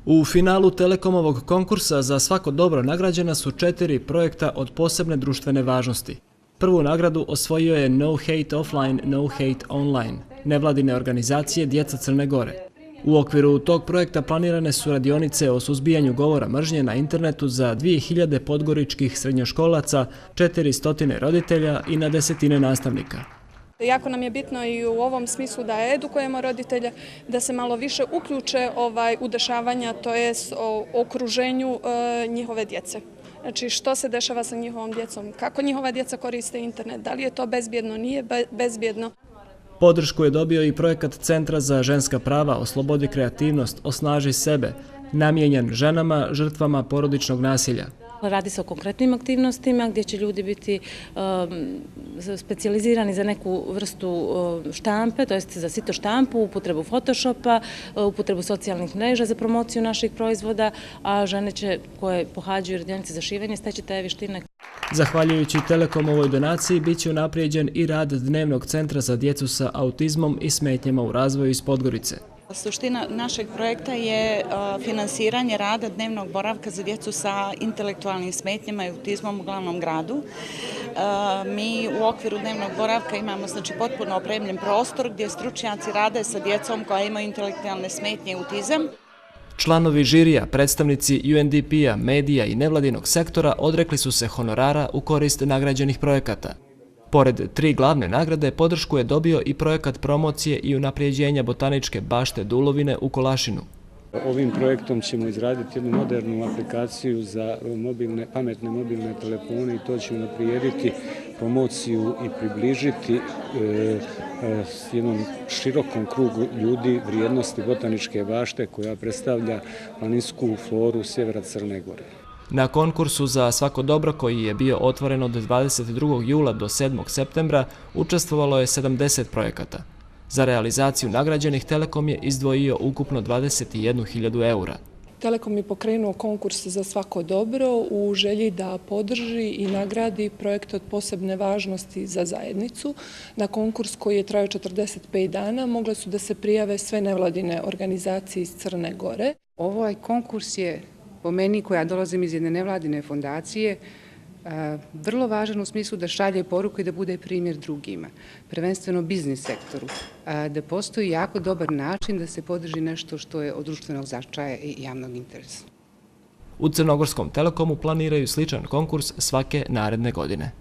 U finalu Telekomovog konkursa za svako dobro nagrađena su 4 projekta od posebne društvene važnosti. Prvu nagradu osvojio je No Hate Offline, No Hate Online, nevladine organizacije Djeca Crne Gore. U okviru tog projekta planirane su radionice o suzbijanju govora mržnje na internetu za 2000 podgoričkih srednjoškolaca, 400 roditelja i na desetine nastavnika. Jako nam je bitno i u ovom smislu da edukujemo roditelje, da se malo više uključe u dešavanja, to je o okruženju njihove djece. Znači što se dešava sa njihovom djecom, kako njihova djeca koriste internet, da li je to bezbjedno, nije bezbjedno. Podršku je dobio i projekat Centra za ženska prava Oslobodi kreativnost, osnaži sebe, namijenjen ženama, žrtvama porodičnog nasilja. Radi se o konkretnim aktivnostima gdje će ljudi biti specijalizirani za neku vrstu štampe, to jest za sito štampu, upotrebu Photoshopa, upotrebu socijalnih mreža za promociju naših proizvoda, a žene će koje pohađaju radionice za šivanje steći te vještine. Zahvaljujući Telekomovoj donaciji bit će unaprijeđen i rad Dnevnog centra za djecu sa autizmom i smetnjama u razvoju iz Podgorice. Suština našeg projekta je finansiranje rada dnevnog boravka za djecu sa intelektualnim smetnjama i autizmom u glavnom gradu. Mi u okviru dnevnog boravka imamo potpuno opremljen prostor gdje stručnjaci rade sa djecom koja imaju intelektualne smetnje i autizam. Članovi žirija, predstavnici UNDP-a, medija i nevladinog sektora odrekli su se honorara u korist nagrađenih projekata. Pored 3 glavne nagrade, podršku je dobio i projekat promocije i unaprijeđenja botaničke bašte Dulovine u Kolašinu. Ovim projektom ćemo izraditi jednu modernu aplikaciju za pametne mobilne telefone i to će unaprijediti promociju i približiti jednom širokom krugu ljudi vrijednosti botaničke bašte koja predstavlja planinsku floru sjevera Crne Gore. Na konkursu za svako dobro koji je bio otvoren od 22. jula do 7. septembra učestvovalo je 70 projekata. Za realizaciju nagrađenih Telekom je izdvojio ukupno 21.000 eura. Telekom je pokrenuo konkurs za svako dobro u želji da podrži i nagradi projekt od posebne važnosti za zajednicu. Na konkurs koji je trajao 45 dana mogle su da se prijave sve nevladine organizacije iz Crne Gore. Ovaj konkurs je, po meni koja dolazim iz jedne nevladine fondacije, vrlo važan u smislu da šalje poruku i da bude primjer drugima, prvenstveno biznis sektoru, da postoji jako dobar način da se podrži nešto što je od društvenog značaja i javnog interesa. U Crnogorskom Telekomu planiraju sličan konkurs svake naredne godine.